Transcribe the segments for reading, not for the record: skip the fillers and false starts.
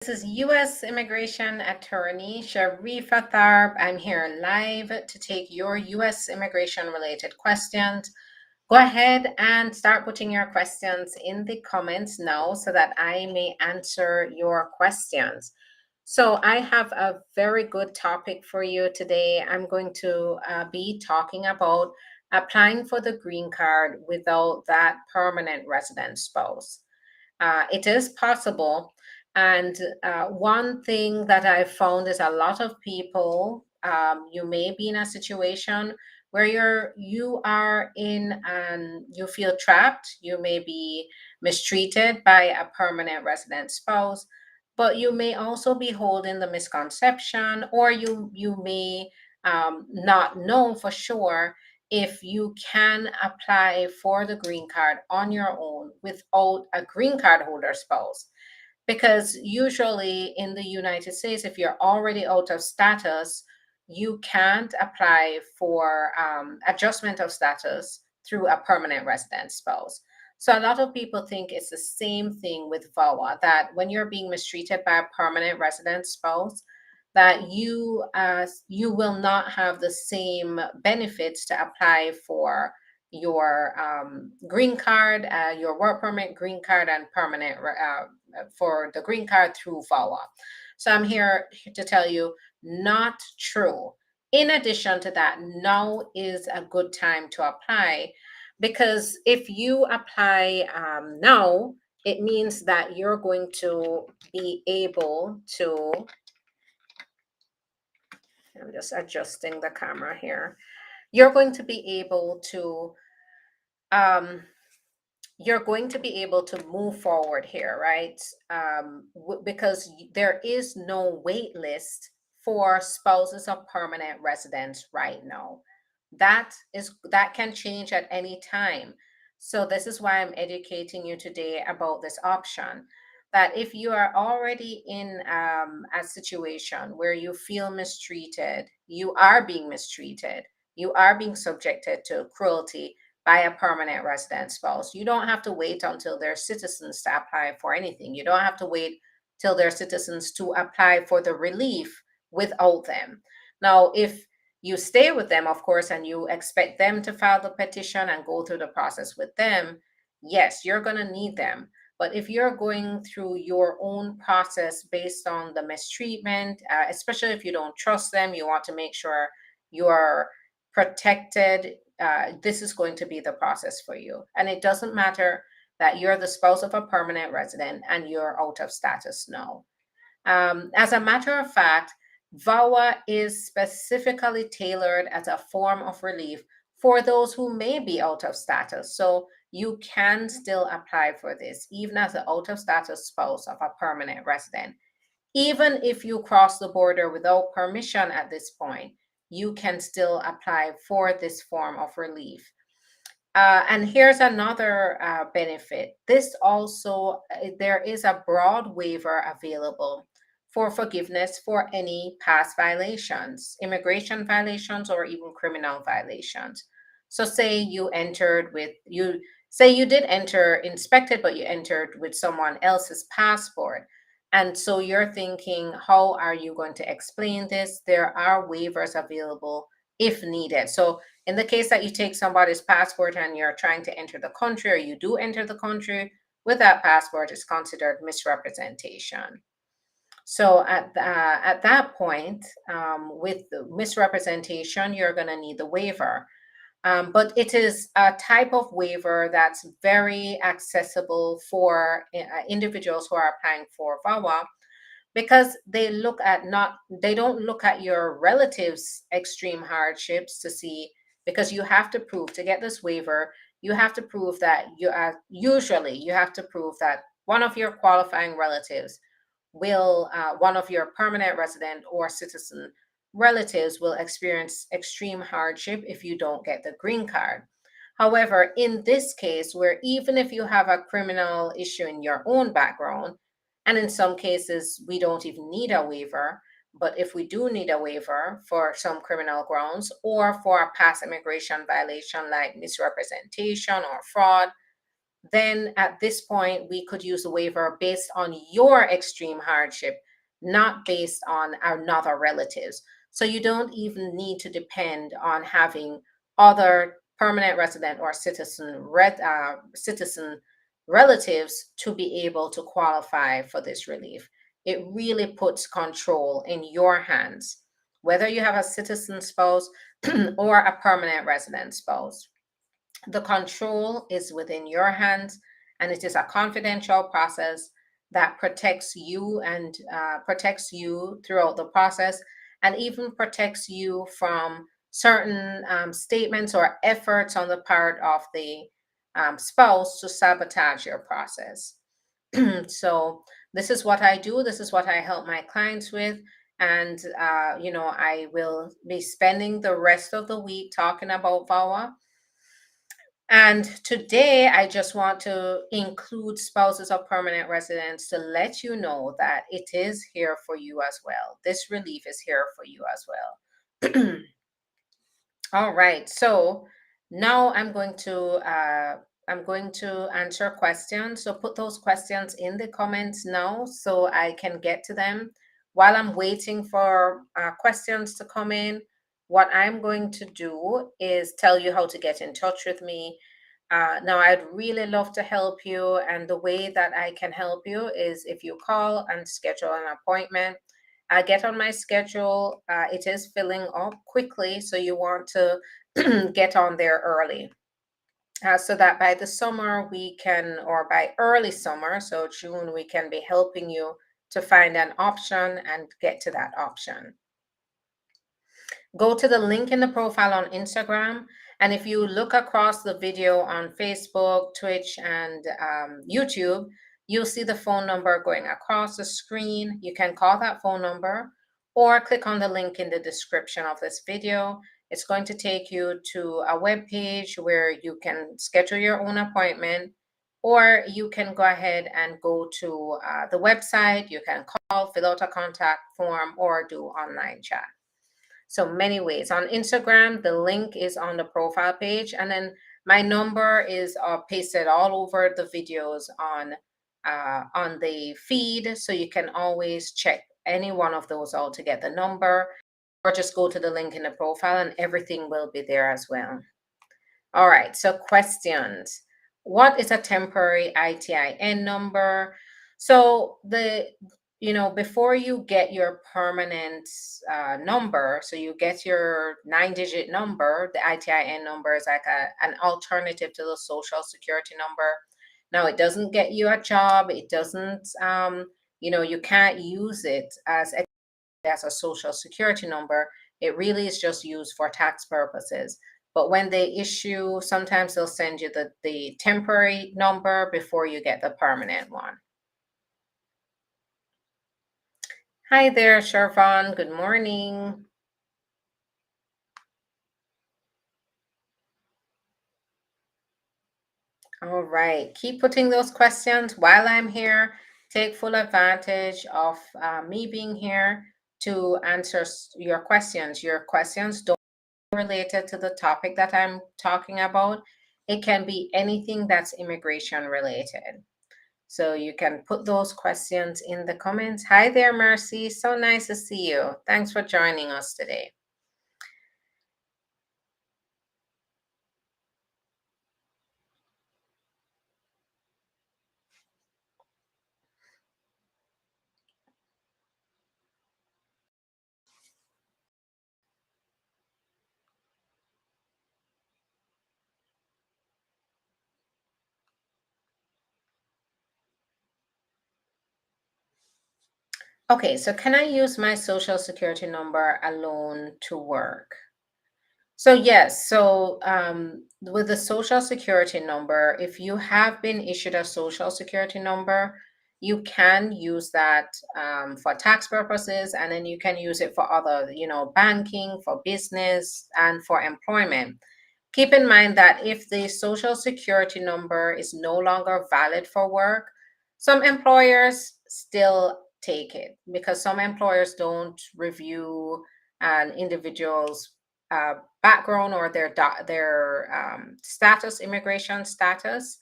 This is U.S. Immigration Attorney Sharifa Tharpe. I'm here live to take your U.S. immigration related questions. Go ahead and start putting your questions in the comments now so that I may answer your questions. So, I have a very good topic for you today. I'm going to be talking about applying for the green card without that permanent resident spouse. It is possible. And one thing that I found is a lot of people, you may be in a situation where you are in and you feel trapped. You may be mistreated by a permanent resident spouse, but you may also be holding the misconception, or you may not know for sure if you can apply for the green card on your own without a green card holder spouse. Because usually in the United States, if you're already out of status, you can't apply for adjustment of status through a permanent resident spouse. So a lot of people think it's the same thing with VAWA, that when you're being mistreated by a permanent resident spouse, that you will not have the same benefits to apply for your green card, your work permit, green card, and permanent for the green card through VAWA. So I'm here to tell you, not true. In addition to that, now is a good time to apply, because if you apply now, it means that you're going to be able to, I'm just adjusting the camera here. You're going to be able to um, you're going to be able to move forward here, right? Because there is no wait list for spouses of permanent residents right now. That can change at any time. So this is why I'm educating you today about this option. That if you are already in a situation where you feel mistreated, you are being mistreated, you are being subjected to cruelty by a permanent resident spouse. You don't have to wait until they're citizens to apply for anything. You don't have to wait till they're citizens to apply for the relief without them. Now, if you stay with them, of course, and you expect them to file the petition and go through the process with them, yes, you're going to need them. But if you're going through your own process based on the mistreatment, especially if you don't trust them, you want to make sure you're protected, this is going to be the process for you. And it doesn't matter that you're the spouse of a permanent resident and you're out of status now. As a matter of fact, VAWA is specifically tailored as a form of relief for those who may be out of status. So you can still apply for this, even as an out of status spouse of a permanent resident. Even if you cross the border without permission at this point, you can still apply for this form of relief. And here's another benefit. This also, there is a broad waiver available for forgiveness for any past violations, immigration violations, or even criminal violations. So say you did enter inspected, but you entered with someone else's passport. And so you're thinking, how are you going to explain this? There are waivers available if needed. So in the case that you take somebody's passport and you're trying to enter the country, or you do enter the country with that passport, it's considered misrepresentation. So at that point, with the misrepresentation, you're going to need the waiver. But it is a type of waiver that's very accessible for individuals who are applying for VAWA, because they don't look at your relatives' extreme hardships to see, because you have to prove to get this waiver, you have to prove that you have to prove that one of your qualifying relatives one of your permanent resident or citizen relatives will experience extreme hardship if you don't get the green card. However, in this case, where even if you have a criminal issue in your own background, and in some cases we don't even need a waiver, but if we do need a waiver for some criminal grounds or for a past immigration violation like misrepresentation or fraud, then at this point, we could use a waiver based on your extreme hardship, not based on another relatives. So you don't even need to depend on having other permanent resident or citizen relatives to be able to qualify for this relief. It really puts control in your hands, whether you have a citizen spouse or a permanent resident spouse. The control is within your hands, and it is a confidential process that protects you and protects you throughout the process, and even protects you from certain statements or efforts on the part of the spouse to sabotage your process. So this is what I do. This is what I help my clients with. And, I will be spending the rest of the week talking about VAWA. And today, I just want to include spouses of permanent residents to let you know that it is here for you as well. This relief is here for you as well. All right. So now I'm going to answer questions. So put those questions in the comments now so I can get to them. While I'm waiting for questions to come in, what I'm going to do is tell you how to get in touch with me. Now, I'd really love to help you, and the way that I can help you is if you call and schedule an appointment. I get on my schedule. It is filling up quickly, so you want to get on there early. So that by the summer we can, or by early summer, so June, we can be helping you to find an option and get to that option. Go to the link in the profile on Instagram. And if you look across the video on Facebook, Twitch, and YouTube, you'll see the phone number going across the screen. You can call that phone number or click on the link in the description of this video. It's going to take you to a web page where you can schedule your own appointment, or you can go ahead and go to the website. You can call, fill out a contact form, or do online chat. So many ways. On Instagram, the link is on the profile page, and then my number is pasted all over the videos on the feed, so you can always check any one of those out to get the number, or just go to the link in the profile and everything will be there as well. All right, so questions. What is a temporary ITIN number? So before you get your permanent number, so you get your 9-digit number, the ITIN number is like an alternative to the social security number. Now, it doesn't get you a job. It doesn't, you can't use it as a social security number. It really is just used for tax purposes. But when they issue, sometimes they'll send you the temporary number before you get the permanent one. Hi there, Shervon. Good morning. All right. Keep putting those questions while I'm here. Take full advantage of me being here to answer your questions. Your questions don't related to the topic that I'm talking about. It can be anything that's immigration related. So you can put those questions in the comments. Hi there, Mercy. So nice to see you. Thanks for joining us today. Okay, so can I use my social security number alone to work? So yes, so with the social security number, if you have been issued a social security number, you can use that for tax purposes, and then you can use it for other, banking, for business, and for employment. Keep in mind that if the social security number is no longer valid for work, some employers still take it, because some employers don't review an individual's background or their status, immigration status.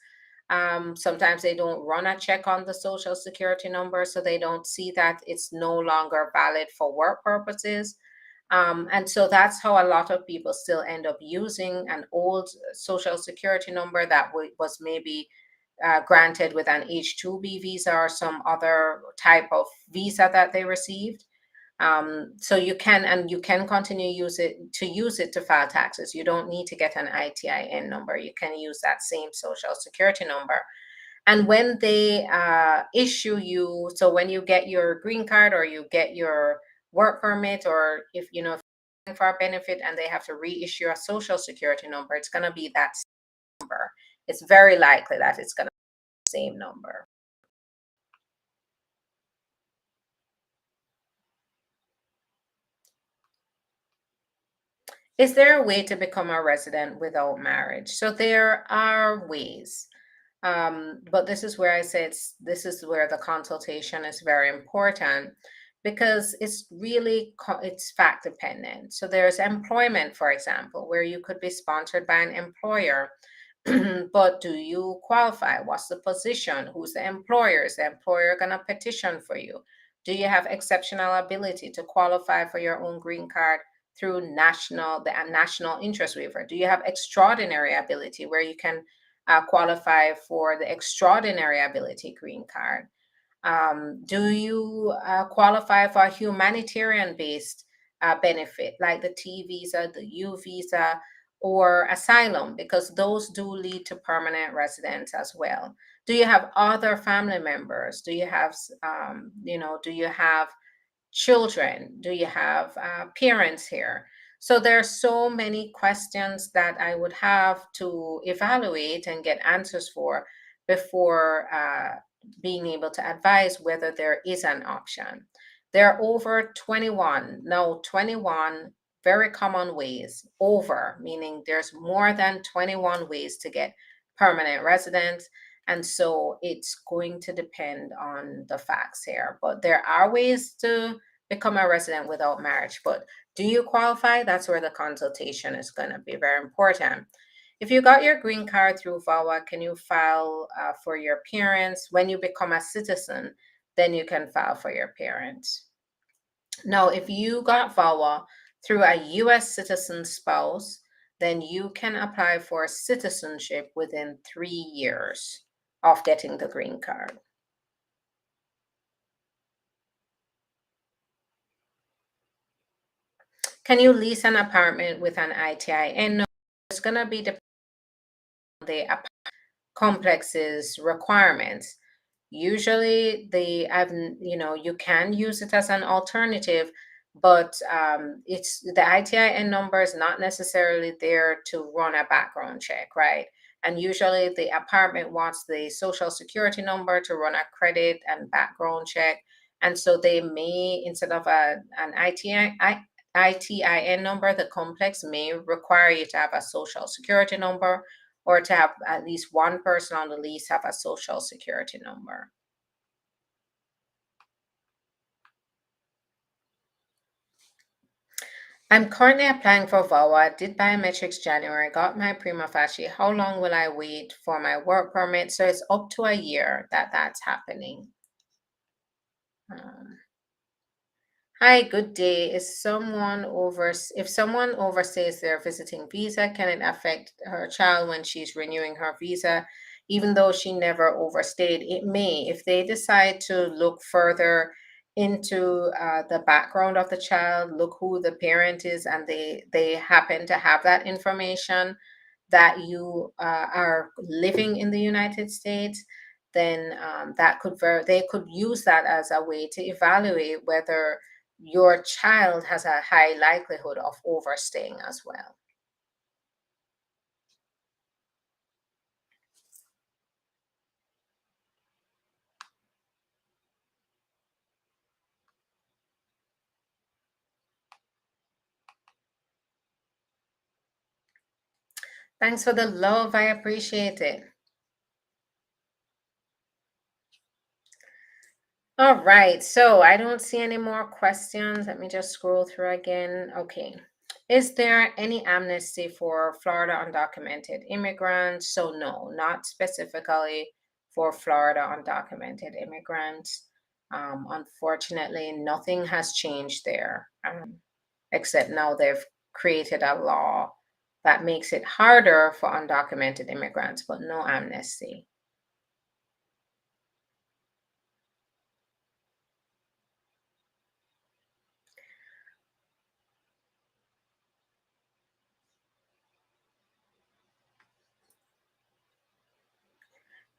Sometimes they don't run a check on the social security number, so they don't see that it's no longer valid for work purposes. And so that's how a lot of people still end up using an old social security number that was maybe granted with an H-2B visa or some other type of visa that they received. So you can continue use it to file taxes. You don't need to get an ITIN number. You can use that same social security number. And when they issue you, so when you get your green card or you get your work permit, or if you know if you're applying for a benefit and they have to reissue a social security number, it's going to be that same number. It's very likely that it's going to be the same number. Is there a way to become a resident without marriage? So there are ways. But this is where I say this is where the consultation is very important, because it's fact dependent. So there's employment, for example, where you could be sponsored by an employer. But do you qualify? What's the position? Who's the employer? Is the employer going to petition for you? Do you have exceptional ability to qualify for your own green card through national interest waiver? Do you have extraordinary ability where you can qualify for the extraordinary ability green card? Do you qualify for a humanitarian based benefit like the T visa, the U visa, or asylum? Because those do lead to permanent residence as well. Do you have other family members? Do you have, do you have children? Do you have parents here? So there are so many questions that I would have to evaluate and get answers for before being able to advise whether there is an option. There are over 21, no, 21 very common ways, over, meaning there's more than 21 ways to get permanent residence. And so it's going to depend on the facts here. But there are ways to become a resident without marriage. But do you qualify? That's where the consultation is going to be very important. If you got your green card through VAWA, can you file for your parents? When you become a citizen, then you can file for your parents. Now, if you got VAWA through a US citizen spouse, then you can apply for citizenship within 3 years of getting the green card. Can you lease an apartment with an ITIN? No, it's going to be depending on the complex's requirements. Usually, you can use it as an alternative, but it's the ITIN number is not necessarily there to run a background check, right? And usually, the apartment wants the social security number to run a credit and background check, and so they may, instead of an ITIN number, the complex may require you to have a social security number, or to have at least one person on the lease have a social security number. I'm currently applying for VAWA, did biometrics January, got my prima facie. How long will I wait for my work permit? So it's up to a year that that's happening. Um, Hi, good day. If someone overstays their visiting visa, can it affect her child when she's renewing her visa, even though she never overstayed? It may. If they decide to look further into the background of the child, look who the parent is, and they happen to have that information that you are living in the United States, then they could use that as a way to evaluate whether your child has a high likelihood of overstaying as well. Thanks for the love. I appreciate it. All right. So I don't see any more questions. Let me just scroll through again. Okay. Is there any amnesty for Florida undocumented immigrants? So, no, not specifically for Florida undocumented immigrants. Unfortunately, nothing has changed there, except now they've created a law that makes it harder for undocumented immigrants, but no amnesty.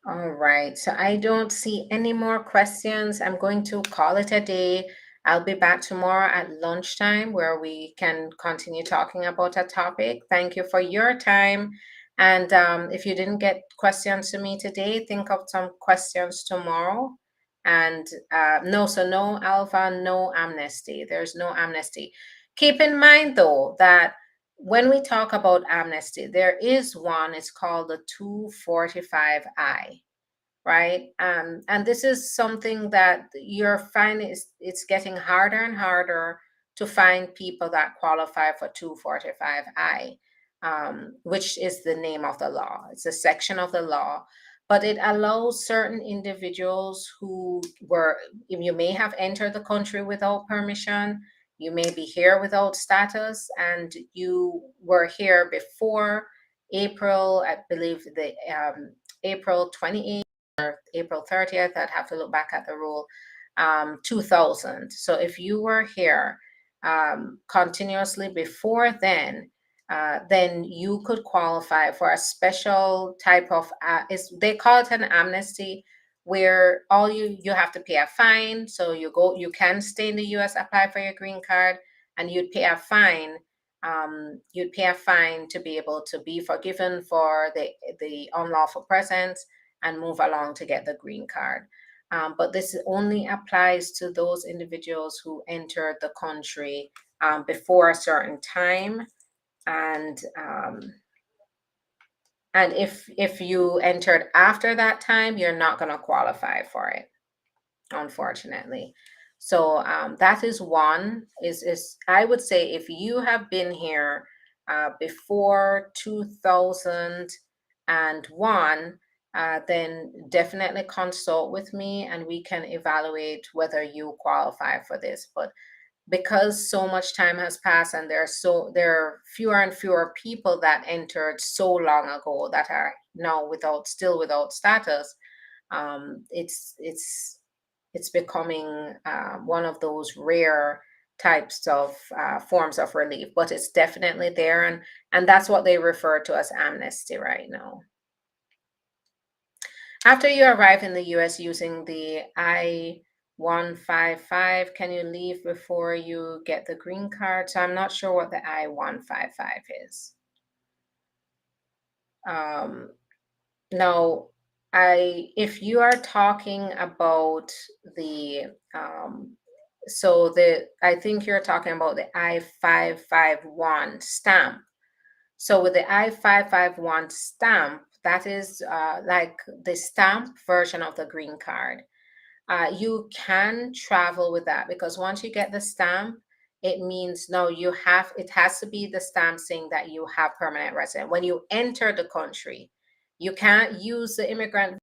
All right, so I don't see any more questions. I'm going to call it a day. I'll be back tomorrow at lunchtime where we can continue talking about a topic. Thank you for your time. And if you didn't get questions to me today, think of some questions tomorrow. And no, so no alpha, no amnesty. There's no amnesty. Keep in mind, though, that when we talk about amnesty, there is one, it's called the 245I, right? And this is something that you're finding is it's getting harder and harder to find people that qualify for 245I, which is the name of the law. It's a section of the law, but it allows certain individuals who were, you may have entered the country without permission, you may be here without status, and you were here before April, I believe the April 28th or April 30th. I'd have to look back at the rule. 2000. So if you were here continuously before then you could qualify for a special type of they call it an amnesty, where all you have to pay a fine. So you can stay in the US, apply for your green card, and you'd pay a fine. You'd pay a fine to be able to be forgiven for the unlawful presence and move along to get the green card. But this only applies to those individuals who entered the country before a certain time, and if you entered after that time, you're not going to qualify for it, unfortunately. So that is one. Is I would say if you have been here before 2001, then definitely consult with me and we can evaluate whether you qualify for this. But because so much time has passed and there are fewer and fewer people that entered so long ago that are now still without status, it's becoming one of those rare types of forms of relief, but it's definitely there, and that's what they refer to as amnesty right now. After you arrive in the US using the I-155, can you leave before you get the green card? So I'm not sure what the I-155 is. Now, if you are talking about the I think you're talking about the I-551 stamp. So with the I-551 stamp, that is like the stamp version of the green card. You can travel with that because once you get the stamp, it means no, it has to be the stamp saying that you have permanent resident. When you enter the country, you can't use the immigrant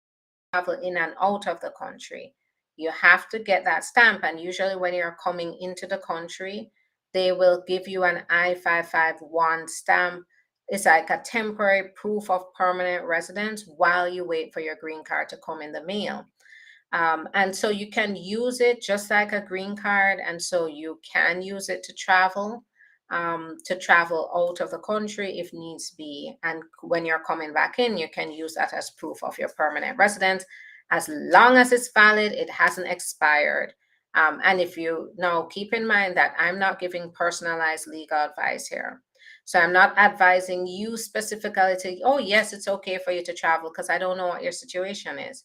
travel in and out of the country. You have to get that stamp. And usually when you're coming into the country, they will give you an I-551 stamp. It's like a temporary proof of permanent residence while you wait for your green card to come in the mail. And so you can use it just like a green card. And so you can use it to travel out of the country if needs be. And when you're coming back in, you can use that as proof of your permanent residence. As long as it's valid, it hasn't expired. And if you now keep in mind that I'm not giving personalized legal advice here. So I'm not advising you specifically to, oh, yes, it's okay for you to travel because I don't know what your situation is.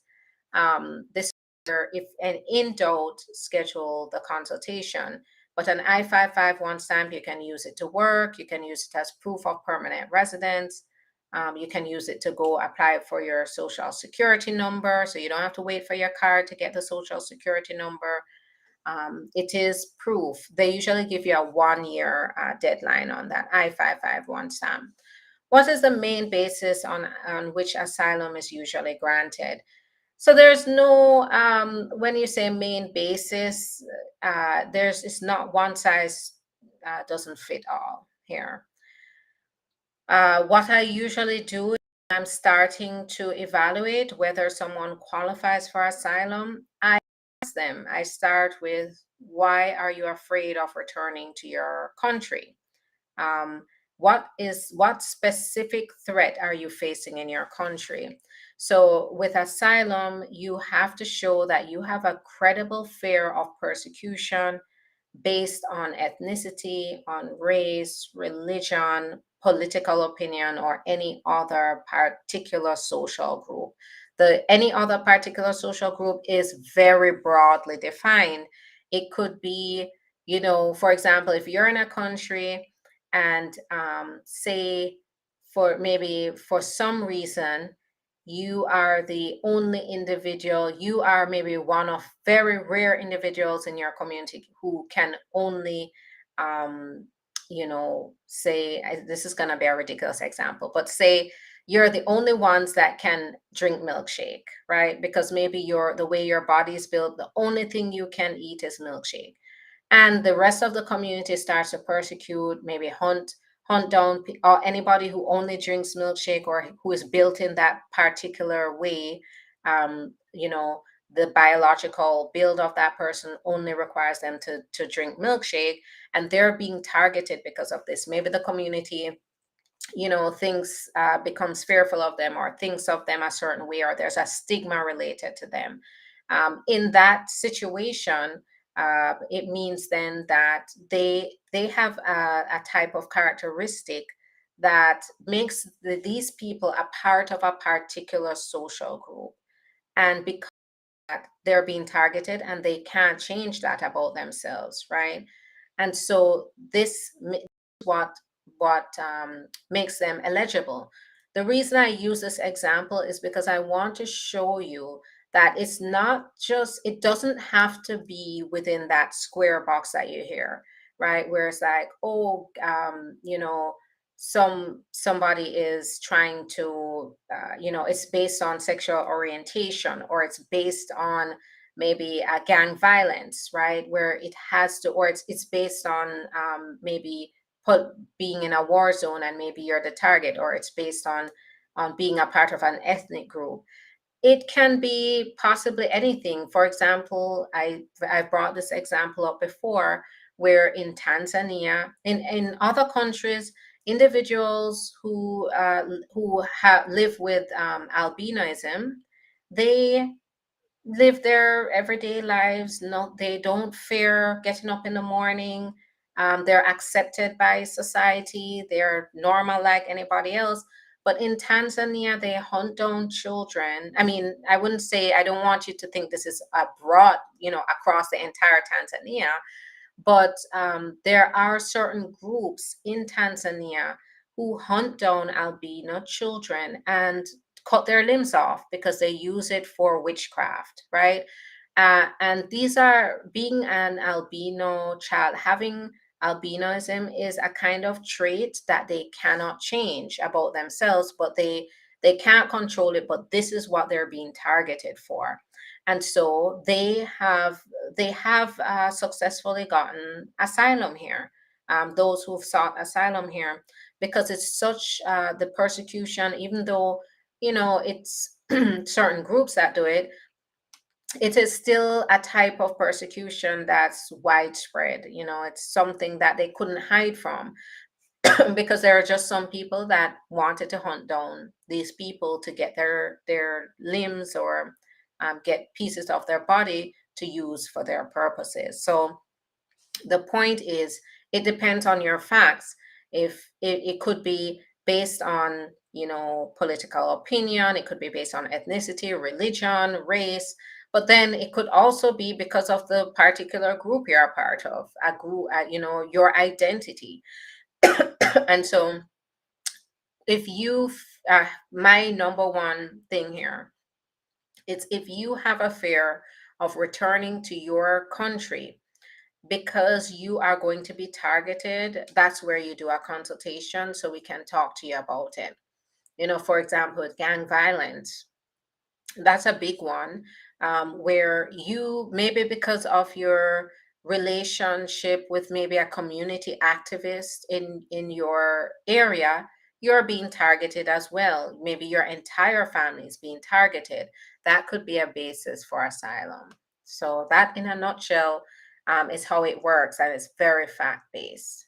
This if and in doubt, schedule the consultation. But an I-551 stamp, you can use it to work, you can use it as proof of permanent residence, you can use it to go apply for your social security number, so you don't have to wait for your card to get the social security number. It is proof. They usually give you a 1 year deadline on that I-551 stamp. What is the main basis on which asylum is usually granted? So there's no, when you say main basis, it's not one size doesn't fit all here. What I usually do is I'm starting to evaluate whether someone qualifies for asylum. I ask them, I start with, why are you afraid of returning to your country? Um, what specific threat are you facing in your country? So with asylum, you have to show that you have a credible fear of persecution based on ethnicity, on race, religion, political opinion, or any other particular social group. The any other particular social group is very broadly defined. It could be, for example, if you're in a country and say for maybe for some reason you are the only individual, you are maybe one of very rare individuals in your community who can only say, this is going to be a ridiculous example, but say you're the only ones that can drink milkshake, right? Because maybe the way your body is built, the only thing you can eat is milkshake, and the rest of the community starts to persecute, maybe hunt down or anybody who only drinks milkshake or who is built in that particular way. um, you know the biological build of that person only requires them to drink milkshake, and they're being targeted because of this. Maybe the community thinks, becomes fearful of them or thinks of them a certain way, or there's a stigma related to them. In that situation, it means then that they have a type of characteristic that makes these people a part of a particular social group, and because they're being targeted and they can't change that about themselves, right? And so this what makes them eligible. The reason I use this example is because I want to show you that it's not just, it doesn't have to be within that square box that you hear, right? Where it's like, oh, somebody is trying to, it's based on sexual orientation, or it's based on maybe gang violence, right? Where it has to, or it's based on maybe being in a war zone and maybe you're the target, or it's based on being a part of an ethnic group. It can be possibly anything. For example, I brought this example up before, where in Tanzania, in other countries, individuals who live with albinism, they live their everyday lives. No, they don't fear getting up in the morning. They're accepted by society. They're normal like anybody else. But in Tanzania, they hunt down children. I mean, I wouldn't say, I don't want you to think this is abroad, across the entire Tanzania, but there are certain groups in Tanzania who hunt down albino children and cut their limbs off because they use it for witchcraft, right? And these are, being an albino child, having albinism is a kind of trait that they cannot change about themselves, but they can't control it, but this is what they're being targeted for. And so they have successfully gotten asylum here. Those who've sought asylum here, because it's such the persecution, even though it's certain groups that do it, it is still a type of persecution that's widespread. It's something that they couldn't hide from because there are just some people that wanted to hunt down these people to get their limbs, or get pieces of their body to use for their purposes. So the point is, it depends on your facts. If it could be based on political opinion, it could be based on ethnicity, religion, race, but then it could also be because of the particular group you're a part of, a group, your identity. And so if you my number one thing here, it's if you have a fear of returning to your country, because you are going to be targeted, that's where you do a consultation so we can talk to you about it. For example, with gang violence, that's a big one, where you maybe because of your relationship with maybe a community activist in your area, you're being targeted as well. Maybe your entire family is being targeted. That could be a basis for asylum. So that, in a nutshell, is how it works, and it's very fact based.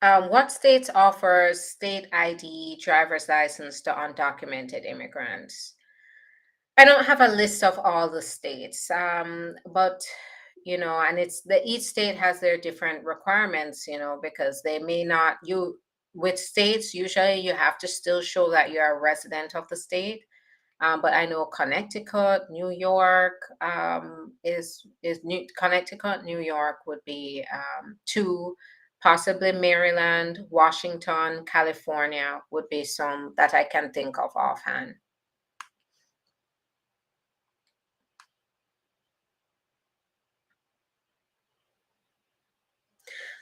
What states offers state ID driver's license to undocumented immigrants? I don't have a list of all the states, but and it's the each state has their different requirements, because they may not you with states usually you have to still show that you're a resident of the state. But I know Connecticut, New York, is Connecticut, New York would be two, possibly Maryland, Washington, California would be some that I can think of offhand.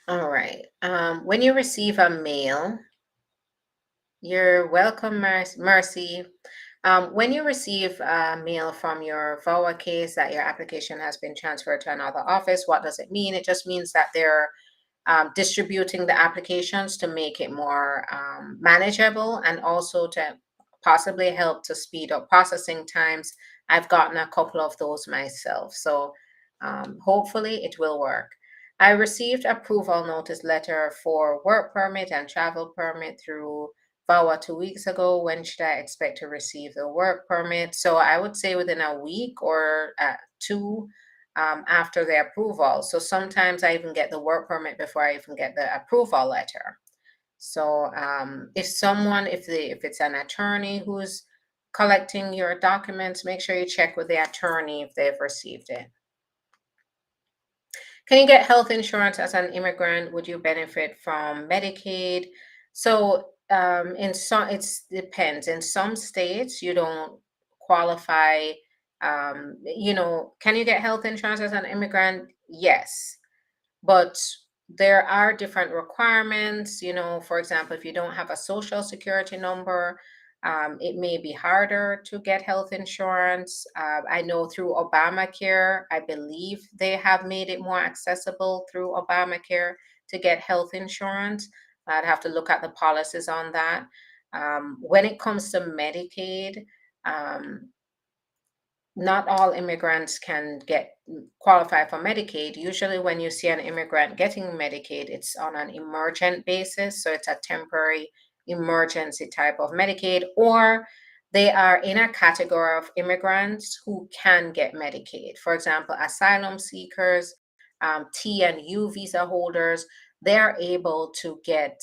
All right. When you receive a mail, you're welcome, Mercy. When you receive a mail from your VOA case that your application has been transferred to another office, what does it mean? It just means that they're distributing the applications to make it more manageable, and also to possibly help to speed up processing times. I've gotten a couple of those myself. So hopefully it will work. I received approval notice letter for work permit and travel permit through VAWA 2 weeks ago. When should I expect to receive the work permit? So I would say within a week or two, after the approval. So sometimes I even get the work permit before I even get the approval letter. So if it's an attorney who's collecting your documents, make sure you check with the attorney if they've received it. Can you get health insurance as an immigrant? Would you benefit from Medicaid? So in some, it depends. In some states, you don't qualify. Can you get health insurance as an immigrant? Yes, but there are different requirements. For example, if you don't have a social security number, it may be harder to get health insurance. I know through Obamacare, I believe they have made it more accessible through Obamacare to get health insurance. I'd have to look at the policies on that. When it comes to Medicaid, um, not all immigrants can qualify for Medicaid. Usually, when you see an immigrant getting Medicaid, it's on an emergent basis. So it's a temporary emergency type of Medicaid, or they are in a category of immigrants who can get Medicaid. For example, asylum seekers, T and U visa holders, they're able to get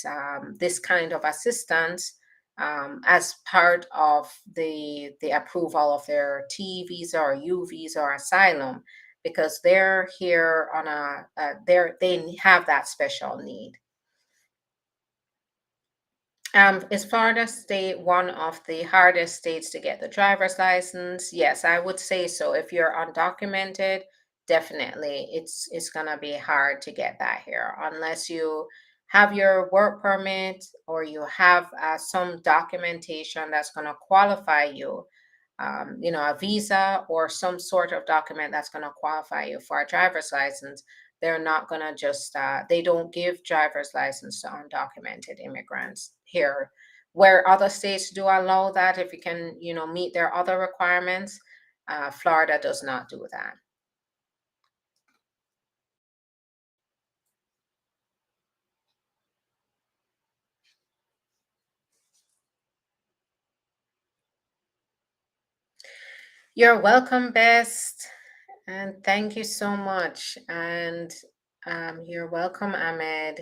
this kind of assistance as part of the approval of their T visa or U visa or asylum, because they're here on they have that special need. Is Florida State one of the hardest states to get the driver's license? Yes, I would say so. If you're undocumented, definitely it's gonna be hard to get that here unless you have your work permit or you have some documentation that's gonna qualify you. A visa or some sort of document that's going to qualify you for a driver's license. They're not going to just, they don't give driver's license to undocumented immigrants here. Where other states do allow that, if you can, meet their other requirements, Florida does not do that. You're welcome, Best. And thank you so much. And you're welcome, Ahmed.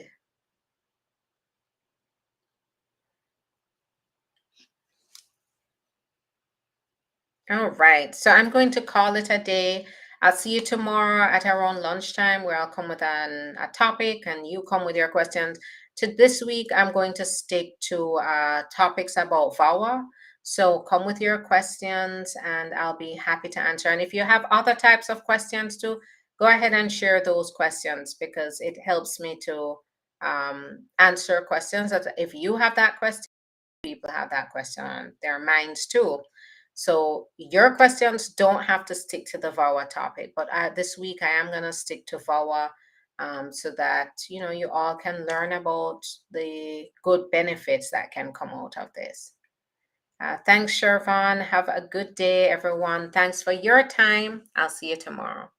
All right. So I'm going to call it a day. I'll see you tomorrow at around lunchtime, where I'll come with a topic and you come with your questions. to this week, I'm going to stick to topics about VAWA. So come with your questions and I'll be happy to answer. And if you have other types of questions too, go ahead and share those questions because it helps me to answer questions. That if you have that question, people have that question on their minds too. So your questions don't have to stick to the VAWA topic, but this week I am going to stick to VAWA so that you all can learn about the good benefits that can come out of this. Thanks, Shervan. Have a good day, everyone. Thanks for your time. I'll see you tomorrow.